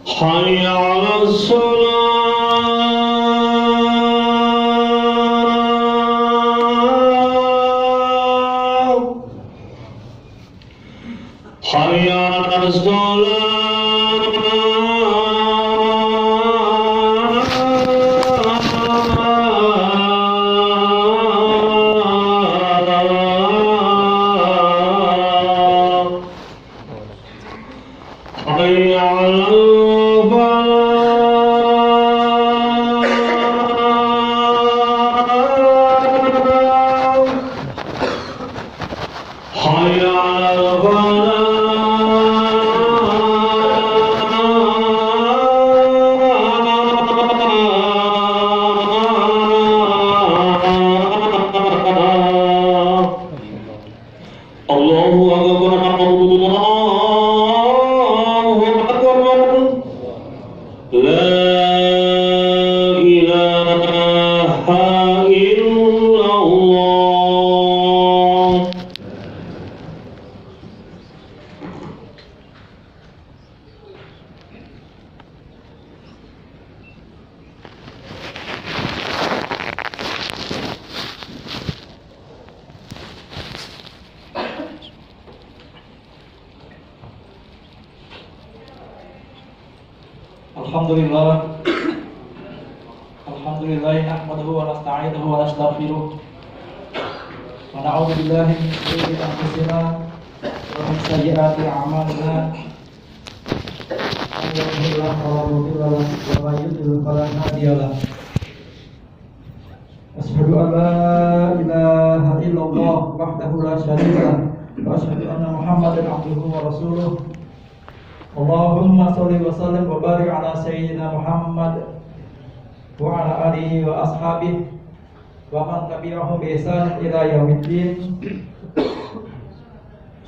حي على الصلاة حي على الصلاة حي على الفلاح حي على الفلاح الله أكبر الله أكبر لا إله إلا الله Alhamdulillah nahmaduhu wa nasta'inuhu wa nastaghfiruh wa na'udzu billahi min shururi anfusina wa min sayyiati a'malina man yahdihillahu fala mudilla lahu wa man yudlil fala hadiya lahu asyhadu an la ilaha illallah wahdahu la syarika lahu wa asyhadu anna Muhammadan abduhu wa rasuluh. Allahumma sholli wa sallim wa barik ala sayyidina Muhammad wa ala alihi wa ashabihi wa man tabi'ahum bi ihsan ila yaumiddin.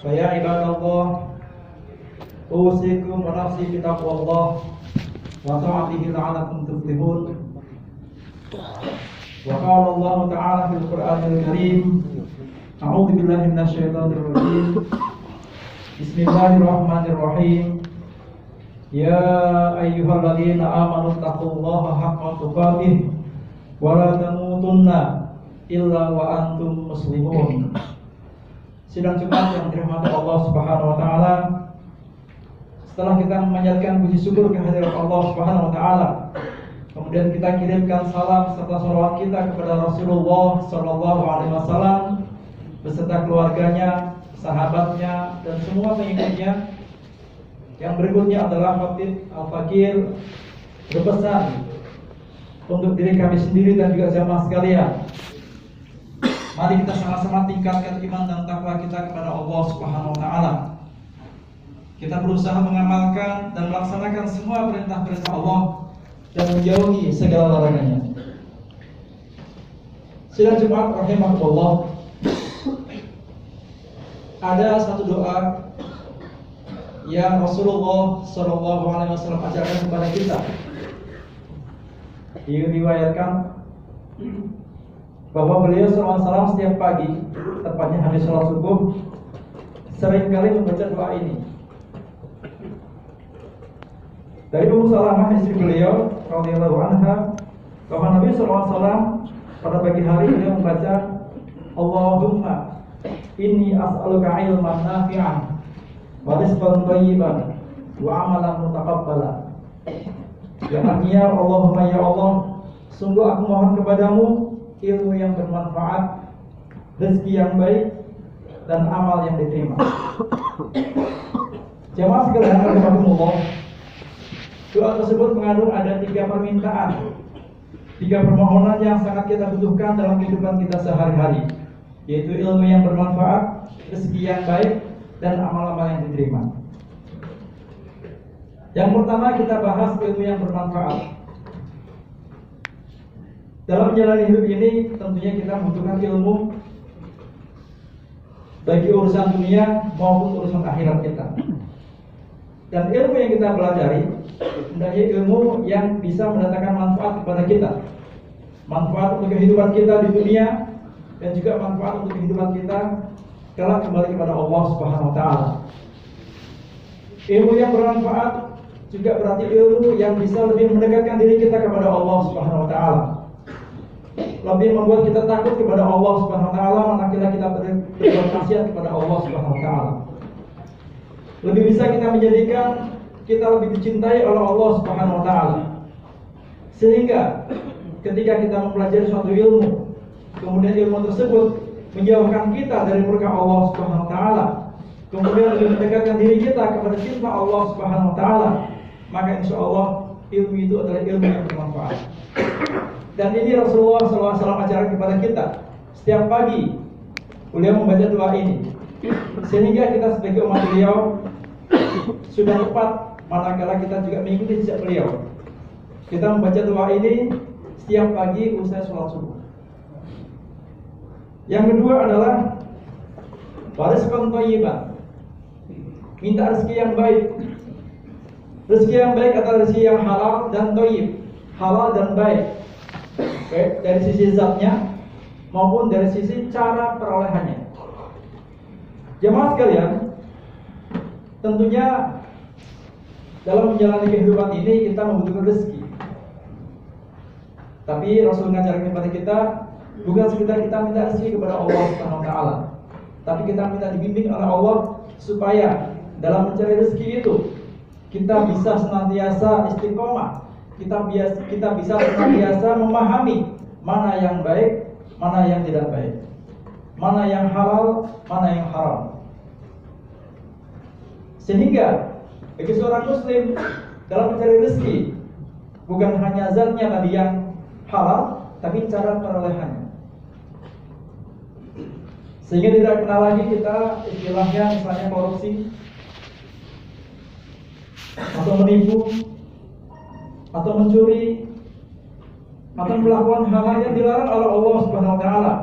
Fa ya ibadallah, usikum wa nafsi bi taqwallah wa ta'atihi la'allakum tuflihun. Wa qala Allah ta'ala fil Qur'anil Karim, a'udzu billahi minasy syaithanir rajim. Bismillahirrahmanirrahim. Ya ayyuhalladzina amanu taqullaha haqqa tuqatih wa la tamutunna illa wa antum muslimun. Sidang Jumat yang dirahmati Allah Subhanahu wa taala, setelah kita memanjatkan puji syukur kehadirat Allah Subhanahu wa taala, kemudian kita kirimkan salam serta salawat kita kepada Rasulullah sallallahu alaihi wasallam beserta keluarganya, sahabatnya dan semua pengikutnya. Yang berikutnya adalah Khatib Al-Fakir berpesan untuk diri kami sendiri dan juga jamaah sekalian. Mari kita sama-sama tingkatkan iman dan takwa kita kepada Allah Subhanahu wa taala. Kita berusaha mengamalkan dan melaksanakan semua perintah-perintah Allah dan menjauhi segala larangannya. Sidang Jumat rahimakumullah, ada satu doa yang Rasulullah Shallallahu Alaihi Wasallam ajarkan kepada kita. Diriwayatkan bahwa beliau SAW setiap pagi, tepatnya habis sholat subuh, seringkali membaca doa ini. Dari Ummu Salamah istri beliau, radhiyallahu anha, bahwa Nabi SAW pada pagi hari beliau membaca, Allahumma inni as'aluka ilman nafi'an wa rizqan thayyiban wa amalan mutaqabbalan. Yang artinya, Allahumma ya Allah, sungguh aku mohon kepadamu ilmu yang bermanfaat, rezeki yang baik, dan amal yang diterima. Jamaah sekalian rahimakumullah, doa tersebut mengandung ada 3 permintaan, 3 permohonan yang sangat kita butuhkan dalam kehidupan kita sehari-hari, yaitu ilmu yang bermanfaat, rezeki yang baik, dan amal-amal yang diterima. Yang pertama kita bahas ilmu yang bermanfaat. Dalam menjalani hidup ini tentunya kita membutuhkan ilmu bagi urusan dunia maupun urusan akhirat kita. Dan ilmu yang kita pelajari hendaknya ilmu yang bisa mendatangkan manfaat kepada kita, manfaat untuk kehidupan kita di dunia dan juga manfaat untuk kehidupan kita kelak kembali kepada Allah Subhanahu wa taala. Ilmu yang bermanfaat juga berarti ilmu yang bisa lebih mendekatkan diri kita kepada Allah Subhanahu wa taala. Lebih membuat kita takut kepada Allah Subhanahu wa taala manakala kita berbuat maksiat kepada Allah Subhanahu wa taala. Lebih bisa kita menjadikan kita lebih dicintai oleh Allah Subhanahu wa taala. Sehingga ketika kita mempelajari suatu ilmu, kemudian ilmu tersebut menjauhkan kita dari murka Allah Subhanahu wa taala, kemudian lebih mendekatkan diri kita kepada cinta Allah Subhanahu wa taala, maka insyaallah ilmu itu adalah ilmu yang bermanfaat. Dan ini Rasulullah SAW ajarkan kepada kita setiap pagi. Beliau membaca doa ini, sehingga kita sebagai umat beliau sudah tepat manakala kita juga mengikuti jejak beliau. Kita membaca doa ini setiap pagi usai sholat subuh. Yang kedua adalah warizqan thayyiban, minta rezeki yang baik. Rezeki yang baik adalah rezeki yang halal dan thayyib, halal dan baik, baik dari sisi zatnya maupun dari sisi cara perolehannya. Jemaah sekalian, tentunya dalam menjalani kehidupan ini kita membutuhkan rezeki. Tapi Rasul mengajarkan kepada kita bukan sekedar kita minta rezeki kepada Allah Subhanahu wa taala, tapi kita minta dibimbing oleh Allah supaya dalam mencari rezeki itu kita bisa senantiasa istiqomah, kita bisa senantiasa memahami mana yang baik, mana yang tidak baik, mana yang halal, mana yang haram. Sehingga bagi seorang muslim dalam mencari rezeki bukan hanya zatnya tadi yang halal, tapi cara perolehannya. Sehingga tidak kenal lagi kita istilahnya misalnya korupsi, atau menipu, atau mencuri, atau melakukan hal-hal yang dilarang oleh Allah Subhanahu wa taala.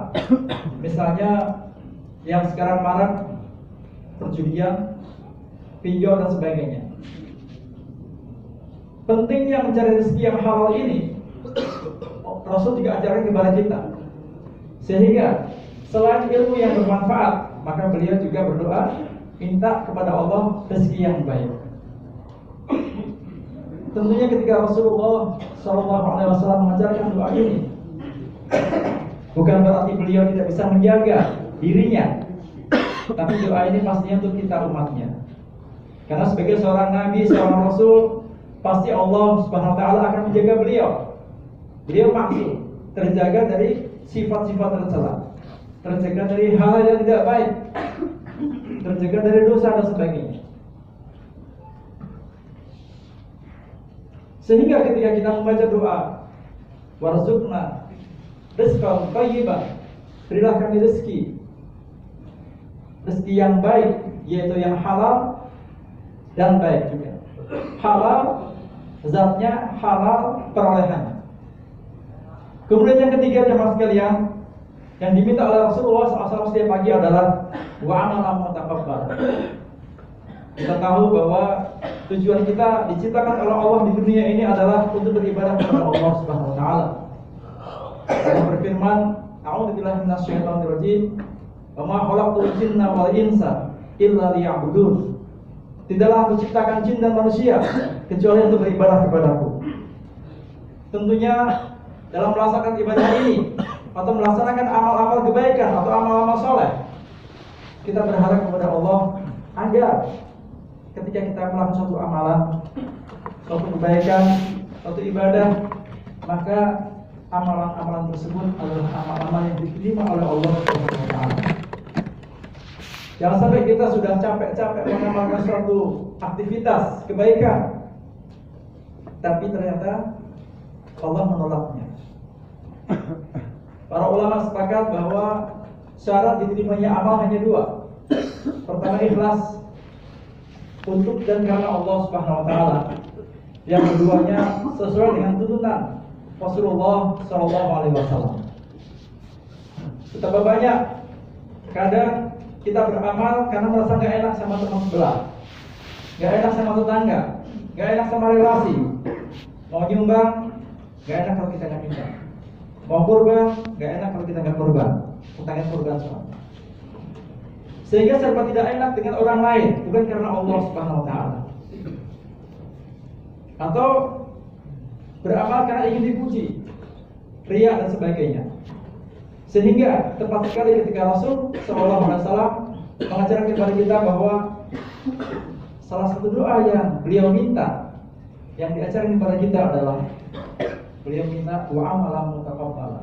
Misalnya yang sekarang marak perjudian, pinjol dan sebagainya. Pentingnya mencari rezeki yang halal ini Rasul juga ajarkan kepada kita. Sehingga selain ilmu yang bermanfaat, maka beliau juga berdoa minta kepada Allah rezeki yang baik. Tentunya ketika Rasulullah SAW mengajarkan doa ini, bukan berarti beliau tidak bisa menjaga dirinya, tapi doa ini pastinya untuk kita umatnya. Karena sebagai seorang nabi, seorang rasul, pasti Allah Subhanahu wa taala akan menjaga beliau. Beliau maksum, terjaga dari sifat-sifat tercela, terjaga dari hal yang tidak baik, terjaga dari dosa dan sebagainya. Sehingga ketika kita membaca doa warzuqna rizqan thayyiban, berilah kami rezeki yang baik, yaitu yang halal dan baik juga. Halal zatnya, halal perolehannya. Kemudian yang ketiga jemaah sekalian, yang diminta oleh Rasulullah SAW setiap pagi adalah wa amalan mutaqabbal. Kita tahu bahwa tujuan kita diciptakan oleh Allah di dunia ini adalah untuk beribadah kepada Allah Subhanahu wa taala. Allah berfirman, "A'udzubillahi minasyaitonir rajim. Wa ma khalaqtul jinna wal insa illa liya'budun." Tidaklah aku ciptakan jin dan manusia kecuali untuk beribadah kepadaku. Tentunya dalam melaksanakan ibadah ini atau melaksanakan amal-amal kebaikan atau amal-amal soleh, kita berharap kepada Allah agar ketika kita melakukan suatu amalan, suatu kebaikan, suatu ibadah, maka amalan-amalan tersebut adalah amalan-amalan yang diterima oleh Allah Subhanahu wa taala. Jangan sampai kita sudah capek-capek mengamalkan suatu aktivitas kebaikan, tapi ternyata Allah menolaknya. Para ulama sepakat bahwa syarat diterimanya amal hanya dua. Pertama, ikhlas untuk dan karena Allah Subhanahu wa taala. Yang keduanya sesuai dengan tuntunan Rasulullah SAW. Betapa banyak kadang kita beramal karena merasa gak enak sama teman sebelah, gak enak sama tetangga, gak enak sama relasi. Mau nyumbang, gak enak kalau kita gak nyumbang. Mau kurban, gak enak kalau kita gak kurban. Utangnya kurban soalnya. Sehingga serba tidak enak dengan orang lain, bukan karena Allah Subhanahu wa taala. atau beramal karena ingin dipuji, riya dan sebagainya. Sehingga tepat sekali ketika Rasul Sallallahu Alaihi Wasallam mengajarkan kepada kita bahwa salah satu doa yang beliau minta, yang diajarkan kepada kita adalah beliau minta wa amalan mutaqabbala,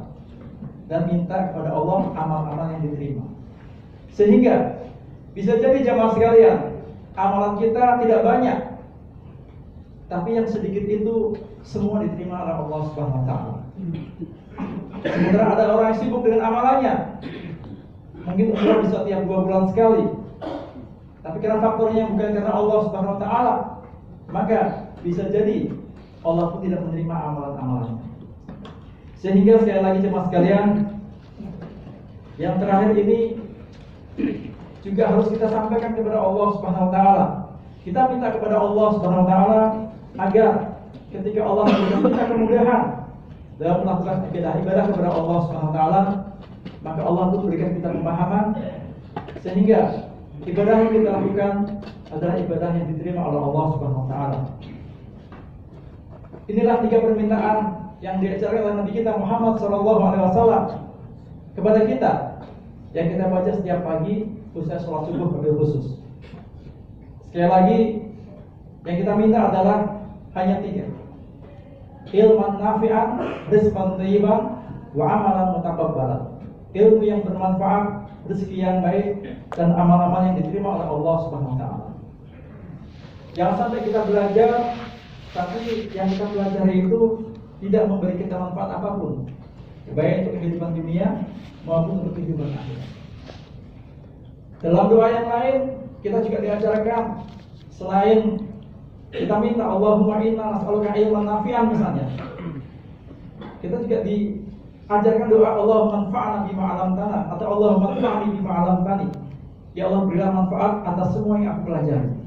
dan minta kepada Allah amal-amal yang diterima. Sehingga bisa jadi jamaah sekalian, amalan kita tidak banyak, tapi yang sedikit itu semua diterima oleh Allah Subhanahu wa taala. Sementara ada orang yang sibuk dengan amalannya, mungkin umroh bisa tiap 2 bulan sekali, tapi karena faktornya bukan karena Allah Subhanahu wa taala, maka bisa jadi Allah pun tidak menerima amalan-amalannya. Sehingga sekali lagi jemaah sekalian, yang terakhir ini juga harus kita sampaikan kepada Allah Subhanahu wa taala. Kita minta kepada Allah Subhanahu wa taala agar ketika Allah memberikan kita kemudahan dalam melakukan ibadah kepada Allah Subhanahu wa taala, maka Allah pun berikan kita pemahaman sehingga ibadah yang kita lakukan adalah ibadah yang diterima oleh Allah Subhanahu wa taala. Inilah 3 permintaan yang diajarkan oleh Nabi kita Muhammad sallallahu alaihi wasallam kepada kita, yang kita baca setiap pagi usai sholat subuh wabil khusus. Sekali lagi, yang kita minta adalah hanya 3: ilman nafi'an, rizqan thayyiban, wa amalan mutaqabbalan. Ilmu yang bermanfaat, rezeki yang baik, dan amal-amal yang diterima oleh Allah Subhanahu wa taala. Jangan sampai kita belajar tapi yang kita pelajari itu tidak memberi kita manfaat apapun, baik untuk kehidupan dunia maupun untuk kehidupan akhirat. Dalam doa yang lain kita juga diajarkan, selain kita minta Allahumma inna nas'aluka ilman nafi'an misalnya, kita juga diajarkan doa Allahumma anfa'na bima 'allamtana atau Allahumma anfa'ni bima 'allamtani. Ya Allah, berilah manfaat atas semua yang aku pelajari.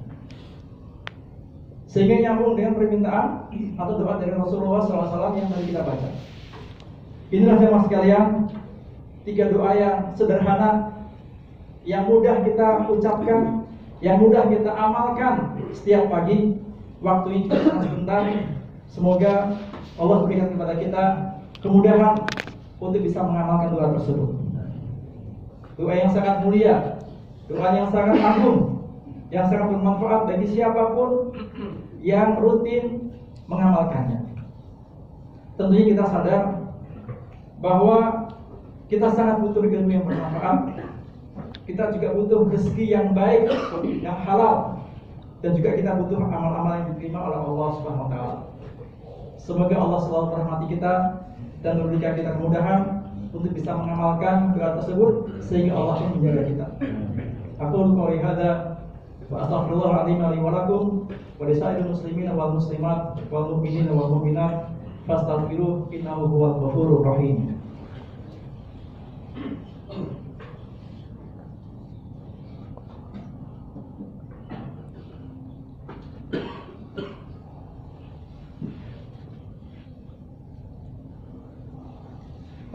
Sehingga nyambung dengan permintaan atau doa dari Rasulullah SAW yang tadi kita baca. Inilah jemaah sekalian, 3 doa yang sederhana, yang mudah kita ucapkan, yang mudah kita amalkan setiap pagi. Waktunya juga sangat sebentar. Semoga Allah berikan kepada kita kemudahan untuk bisa mengamalkan doa tersebut. Doa yang sangat mulia, doa yang sangat agung, yang sangat bermanfaat bagi siapapun yang rutin mengamalkannya. Tentunya kita sadar bahwa kita sangat butuh ilmu yang bermanfaat. Kita juga butuh rezeki yang baik, yang halal, dan juga kita butuh amal-amal yang diterima oleh Allah Subhanahu wa taala. Semoga Allah selalu merahmati kita dan memberikan kita kemudahan untuk bisa mengamalkan doa tersebut sehingga Allah pun menjaga kita. Aku qouli hadza wa astaghfirullahaladzim li wa lakum wa lisairil muslimin wal muslimat wal mu'minin wal mu'minat fastaghfiruhu innahu huwal ghafurur rahim.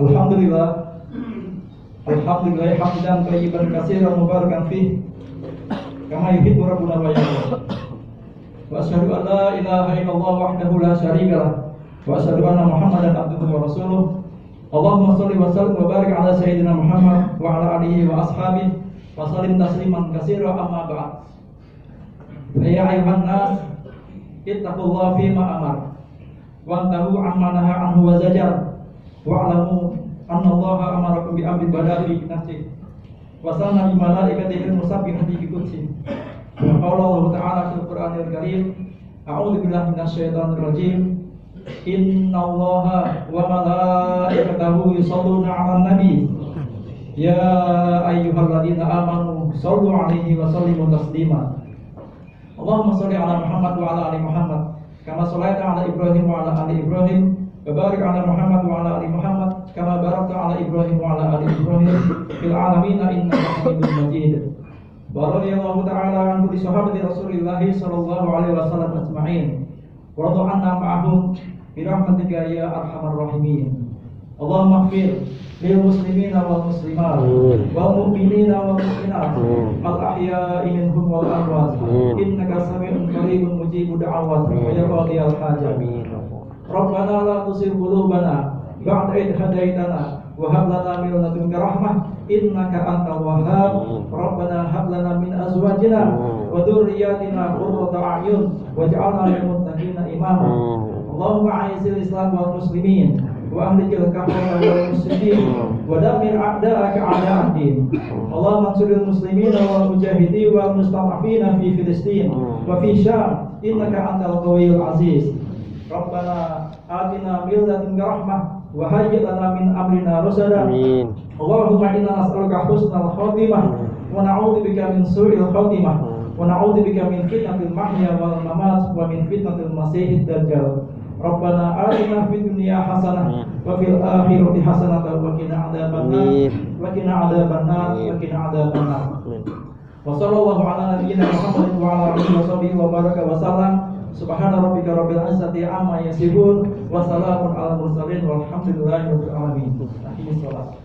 Alhamdulillah, alhamdulillah hamdan thayyiban katsiran mubarakan fih kama yuhibbu rabbuna wa yarda. Wa asyhadu an la ilaha illallah wahdahu la syarika lah wa asyhadu anna Muhammadan abduhu wa rasuluh. Allahumma shalli wa sallim wa barik ala sayyidina Muhammad wa ala alihi wa ashabihi wa sallim tasliman katsiran, amma ba'd. Ya ayuhan nas, ittaqullaha fima amar wa antahu amma nahaa anhu wa zajar. Wa'lamu anna Allaha amarakum bi amrin bada'i bi nafsihi wa sanna bi malaikatihi musabbihati bi qudsihi. Wa qala Allah ta'ala fil Qur'anil Karim, a'udzu billahi minasy syaithanir rajim. Innallaha wa malaikatahu yusholluna 'alan nabi. Ya ayyuhalladzina amanu shallu 'alaihi wa sallimu taslima. Allahumma shalli 'ala Muhammad wa 'ala ali Muhammad kama shallaita 'ala Ibrahim wa 'ala ali Ibrahim. Barik ala Muhammad wa ala ali Muhammad kama barakta ala Ibrahim wa ala ali Ibrahim fil alamin innaka Hamidum Majid. Wa radhiyallahu ta'ala an kulli sahabati Rasulillah sallallahu alaihi wasallam ajma'in. Wa radha anna ma'ahum bi rahmatika ya arhamar rahimin. Allahumma ighfir lil muslimina wal muslimat wal mu'minina wal mu'minat al ahya'i minhum wal amwat innaka sami'un qaribun mujibud da'awat wa ya qadiyal hajat. Rabbana la tuzigh qulubana ba'da idh hadaytana wa hab lana min ladunka rahmah innaka antal wahhab. Rabbana hab lana min azwajina wa dhurriyyatina qurrata a'yun waj'alna lil muttaqina imama. Allahumma a'izzil islam wal muslimin wa ahlikil kafara wal muslimin wa damir a'da'aka a'da'ad din. Allahumma ansuril muslimina wal mujahidin wal mustad'afina fi Filistin wa fi Syam innaka antal qawiyyul aziz. Rabbana atina min ladunka rahmah wa hayyi' lana min amrina rasada. Amin. Allahumma inna nas'aluka husnal khatimah wa na'udzubika min su'il khatimah wa na'udzubika min fitnatil mahya wal mamat wa min fitnatil masiihid dajjal. Rabbana atina fid dunya hasanah wa fil akhirati hasanah wa qina adzabannar wa qina adzabannar wa qina adzabannar. Wa sallallahu ala nabiyyina Muhammadin wa ala alihi wa sahbihi wa baraka wa sallam. Subhana rabbika rabbil izzati amma yasifun wa salamun alal mursalin walhamdulillahi rabbil alamin. Akhirus salat.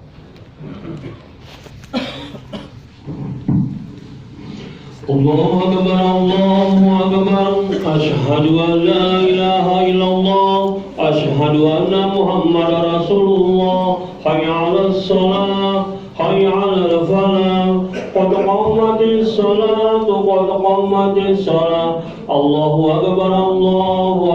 Allahu akbar, Allahu akbar. Asyhadu an la ilaha illallah, asyhadu anna Muhammadar Rasulullah. Hayya 'alas shalah, hayya 'alal falah. Qad qamatis shalah, qad qamatis shalah. Allahu akbar, Allahu